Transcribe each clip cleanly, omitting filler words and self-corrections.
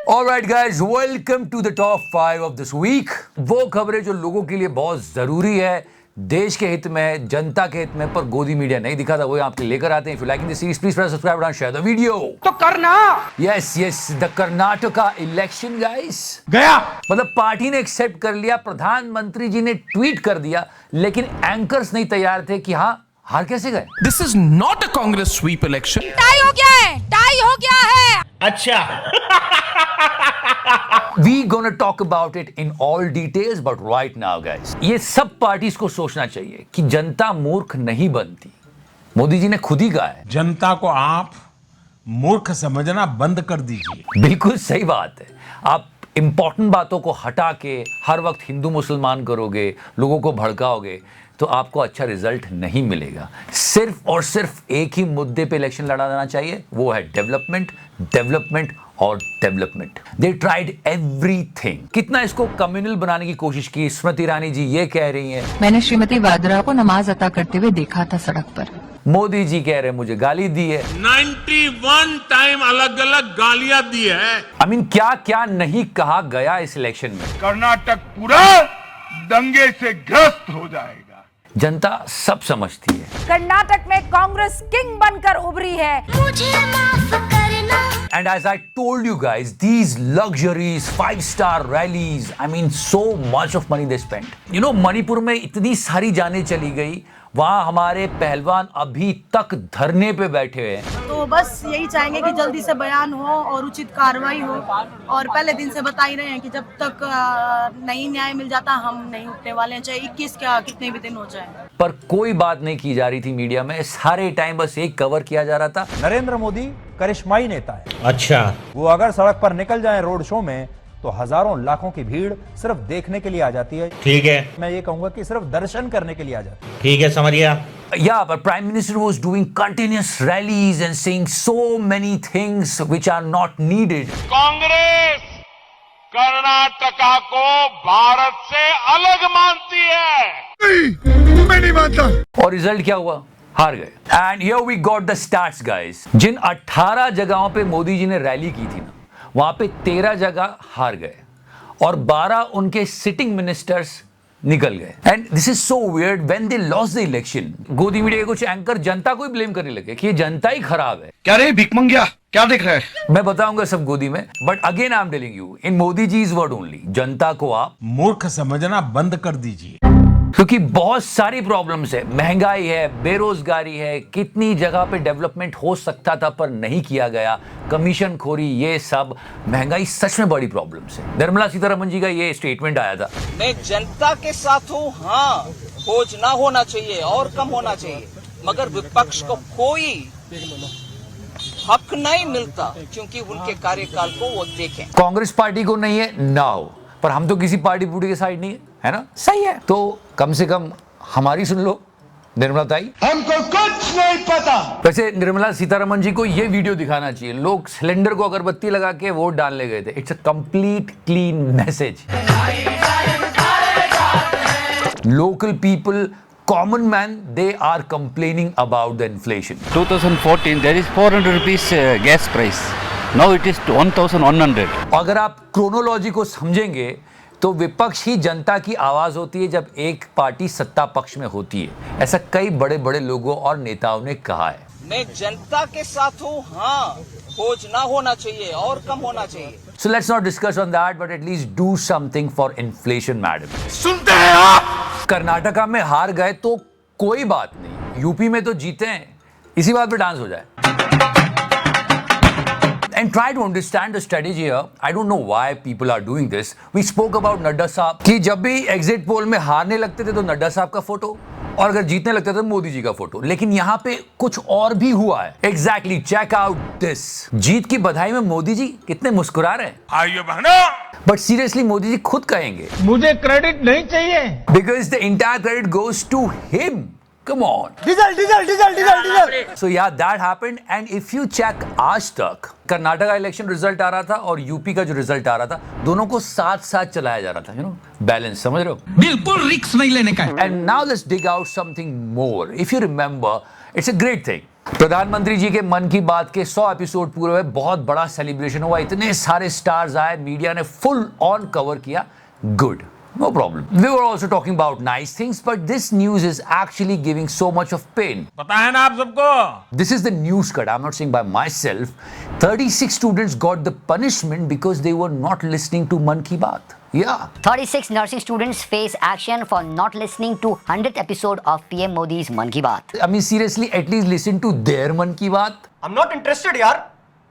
Alright guys, welcome to the top 5 of this week. वो खबरें जो लोगों के लिए बहुत जरूरी है, देश के हित में, जनता के हित में, पर गोदी मीडिया नहीं दिखाता, वो आपके लेकर आते हैं. If you liking this series, please press subscribe and share the video. तो करना. Yes, the Karnataka election guys. गया. मतलब पार्टी ने एक्सेप्ट कर लिया, प्रधानमंत्री जी ने ट्वीट कर दिया, लेकिन एंकर्स नहीं तैयार थे कि हाँ हार कैसे गए. This is not a Congress sweep election. Tie हो गया है, टाई हो गया है. अच्छा. We gonna talk about it in all details, but right now guys, ये सब पार्टीज को सोचना चाहिए कि जनता मूर्ख नहीं बनती. मोदी जी ने खुद ही कहा है. जनता को आप मूर्ख समझना बंद कर दीजिए. बिल्कुल सही बात है. आप इंपॉर्टेंट बातों को हटा के हर वक्त हिंदू मुसलमान करोगे, लोगों को भड़काओगे, तो आपको अच्छा रिजल्ट नहीं मिलेगा. सिर्फ और सिर्फ एक ही मुद्दे पे इलेक्शन लड़ा जाना चाहिए, वो है डेवलपमेंट, डेवलपमेंट और डेवलपमेंट. They tried everything. कितना इसको कम्युनल बनाने की कोशिश की. स्मृति ईरानी जी ये कह रही हैं, मैंने श्रीमती वाड्रा को नमाज अता करते हुए देखा था सड़क पर. मोदी जी कह रहे हैं मुझे गाली दी है. 91 टाइम अलग अलग गालियां दी है. I mean, क्या क्या नहीं कहा गया इस इलेक्शन में. कर्नाटक पूरा दंगे से ग्रस्त हो जाएगा. जनता सब समझती है. कर्नाटक में कांग्रेस किंग बनकर उभरी है. मुझे माफ करना. And as I told you guys, these luxuries, 5-star rallies, I mean so much of money they spent. You know, Manipur में इतनी सारी जानें चली गई, वहां हमारे पहलवान अभी तक धरने पे बैठे हुए हैं. तो बस यही चाहेंगे कि जल्दी से बयान हो और उचित कार्रवाई हो. और पहले दिन से बता ही रहे हैं कि जब तक नहीं न्याय मिल जाता हम नहीं उठने वाले हैं, चाहे 21 क्या कितने भी दिन हो जाए. पर कोई बात नहीं की जा रही थी मीडिया में. सारे टाइम बस एक कवर किया जा रहा था. नरेंद्र मोदी करिश्माई नेता है. अच्छा. वो अगर सड़क पर निकल जाए रोड शो में तो हजारों लाखों की भीड़ सिर्फ देखने के लिए आ जाती है. ठीक है. मैं ये कहूंगा कि सिर्फ दर्शन करने के लिए आ जाती है. ठीक है, समझ गया. Yeah, but Prime Minister was doing continuous rallies and saying so many things which are not needed. Congress Karnataka को भारत से अलग मानती है. नहीं, मैं नहीं मानता. और रिजल्ट क्या हुआ? हार गए. And here we got the stats guys. जिन 18 जगहों पे मोदी जी ने रैली की थी ना, वहां पे 13 जगह हार गए और 12 उनके सिटिंग मिनिस्टर्स निकल गए. And this is so weird. When they lost the election, गोदी मीडिया के कुछ एंकर जनता को ही ब्लेम करने लगे कि ये जनता ही खराब है. क्या रे भिकमंगिया, क्या देख रहा है? मैं बताऊंगा सब गोदी में, but again I am telling you in Modi ji is word only, जनता को आप मूर्ख समझना बंद कर दीजिए. क्योंकि बहुत सारी प्रॉब्लम्स है. महंगाई है, बेरोजगारी है, कितनी जगह पे डेवलपमेंट हो सकता था पर नहीं किया गया, कमीशन खोरी, ये सब. महंगाई सच में बड़ी प्रॉब्लम्स है. निर्मला सीतारमण जी का ये स्टेटमेंट आया था, मैं जनता के साथ हूँ. हाँ, खोज ना होना चाहिए और कम होना चाहिए, मगर विपक्ष को कोई हक नहीं मिलता क्योंकि उनके कार्यकाल को वो देखें. कांग्रेस पार्टी को नहीं है ना हो, पर हम तो किसी पार्टी पूरी के साइड नहीं है ना. सही है, तो कम से कम हमारी सुन लो निर्मला ताई. हमको कुछ नहीं पता. वैसे निर्मला सीतारमण जी को ये वीडियो दिखाना चाहिए. लोग सिलेंडर को अगरबत्ती लगा के वोट डालने गए थे. It's a complete clean message. Local people, common man, they are complaining about the inflation. 2014 there is 400 rupees gas price. Now it is 1100. अगर आप क्रोनोलॉजी को समझेंगे तो विपक्ष ही जनता की आवाज होती है जब एक पार्टी सत्ता पक्ष में होती है. ऐसा कई बड़े बड़े लोगों और नेताओं ने कहा है. मैं जनता के साथ हूँ. हाँ, खोज ना होना चाहिए और कम होना चाहिए. So let's not discuss on that, but at least do something for inflation, madam. सुनते हैं आप? कर्नाटका में हार गए तो कोई बात नहीं, यूपी में तो जीते हैं, इसी बात पे डांस हो जाए. And try to understand the strategy here. I don't know why people are doing this. We spoke about Nadda साहब कि जब भी एग्जिट पोल में हारने लगते थे तो नड्डा साहब का फोटो, और अगर जीतने लगते थे तो मोदी जी का फोटो. लेकिन यहाँ पे कुछ और भी हुआ है. Exactly, check out this. जीत की बधाई में मोदी जी कितने मुस्कुरा रहे हैं. आइए बहनों. बट सीरियसली मोदी जी खुद कहेंगे मुझे क्रेडिट नहीं चाहिए. Because the entire credit goes to him. Come on. Diesel. So yeah, that happened. And if you check आज तक कर्नाटका इलेक्शन रिजल्ट आ रहा था और यूपी का जो रिजल्ट आ रहा था, दोनों को साथ साथ चलाया जा रहा था. बैलेंस, समझ रहे हो? बिल्कुल रिस्क नहीं लेने का. And now let's dig out something more. If you remember, it's a great thing. प्रधानमंत्री जी के मन की बात के 100 एपिसोड पूरे हुए, बहुत बड़ा सेलिब्रेशन हुआ, इतने सारे स्टार्स आए, मीडिया ने फुल ऑन कवर किया. Good, no problem. We were also talking about nice things, but this news is actually giving so much of pain. पता है ना आप सबको? This is the news cut. I'm not saying by myself. 36 students got the punishment because they were not listening to Man Ki Baat. Yeah. 36 nursing students face action for not listening to 100th episode of PM Modi's Man Ki Baat. I mean, seriously, at least listen to their Man Ki Baat. I'm not interested यार,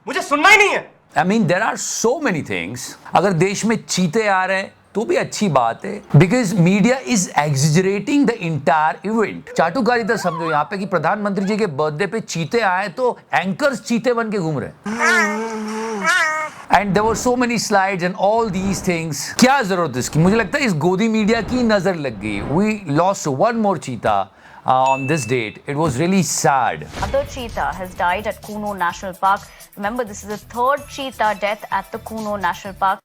मुझे सुनना ही नहीं है. I mean, there are so many things. अगर देश में चीते आ रहे हैं तो भी अच्छी बात है, because media is exaggerating the entire event. चाटुकारिता समझो यहाँ पे कि प्रधानमंत्री जी के बर्थडे पे चीते आए तो एंकर्स चीते बन के घूम रहे. And there were so many slides and all these things. क्या जरूरत है इसकी? मुझे लगता है इस गोदी मीडिया की नजर लग गई. वी लॉस्ट वन मोर चीता on this date. It was really sad. Another cheetah has died at Kuno National Park. Remember, this is the third cheetah death at the Kuno National Park.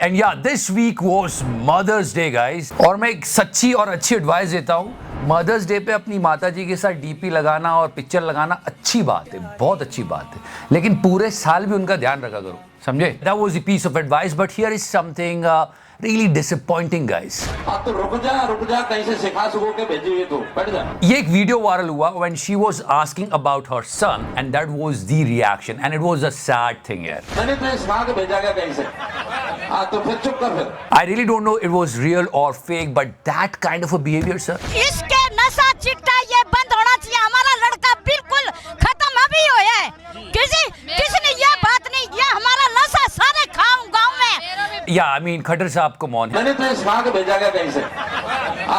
And yeah, this week was Mother's Day, guys. और मैं एक सच्ची और अच्छी advice देता हूँ. Mother's day पे अपनी माता जी के साथ डीपी लगाना और पिक्चर लगाना अच्छी बात है, बहुत अच्छी बात है, लेकिन पूरे साल भी उनका ध्यान रखा करो, समझे? That was a piece of advice, but here is something really disappointing, guys. तो रुक जा कहीं से सिखा सको के भेजिए तो बैठ जा. ये एक वीडियो वायरल हुआ when she was asking about her son, and that was the reaction, and it was a sad thing यार. मैंने तो सिखा के भेजा गया कहीं से. तो फिर चुप कर फिर. I really don't know it was real or fake, but that kind of a behavior, sir. इसके नशा चिट्टा ये बंद होना चाहिए. हमारा लड़का बिल्कुल खत्म अभी हुआ है. किसी ने ये बात नहीं किया. हमारा नशा सारे गाँव में. Yeah, I mean, खट्टर साहब, come on. मैंने तो सिखा के भेजा गया कहीं से.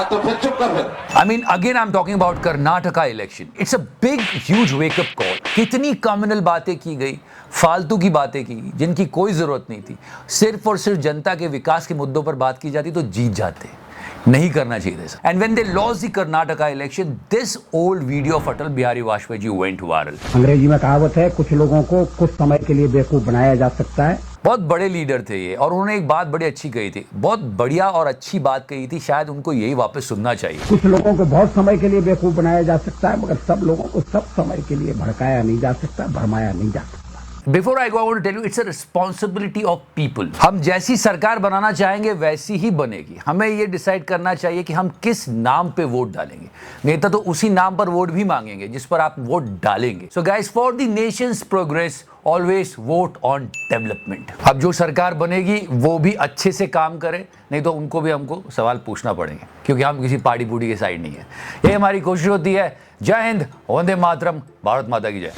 तो फिर चुप कर फिर. I mean, again, I'm talking about Karnataka election. It's a big, huge wake-up call. कितनी कम्युनल बातें की गई, फालतू की बातें की, जिनकी कोई जरूरत नहीं थी. सिर्फ और सिर्फ जनता के विकास के मुद्दों पर बात की जाती तो जीत जाते. नहीं करना चाहिए था. And when they lost the Karnataka election, this old video of Atal Bihari Vajpayee ji went viral. अंग्रेजी में कहावत है, कुछ लोगों को कुछ समय के लिए बेवकूफ बनाया जा सकता है. बहुत बड़े लीडर थे ये, और उन्होंने एक बात बड़ी अच्छी कही थी, बहुत बढ़िया और अच्छी बात कही थी. शायद उनको यही वापस सुनना चाहिए. कुछ लोगों को बहुत समय के लिए बेवकूफ बनाया जा सकता है, मगर सब लोगों को सब समय के लिए भड़काया नहीं जा सकता, भरमाया नहीं जा सकता. Before I go, I want to tell you, it's a responsibility of people. हम जैसी सरकार बनाना चाहेंगे वैसी ही बनेगी. हमें ये डिसाइड करना चाहिए कि हम किस नाम पे वोट डालेंगे. नेता तो उसी नाम पर वोट भी मांगेंगे जिस पर आप वोट डालेंगे. So guys, for the nation's progress, always vote on development. अब जो सरकार बनेगी वो भी अच्छे से काम करे, नहीं तो उनको भी हमको सवाल पूछना पड़ेंगे, क्योंकि हम किसी पार्टी बूटी के साइड नहीं है. ये हमारी कोशिश होती है. जय हिंद, वंदे मातरम, भारत माता की जय.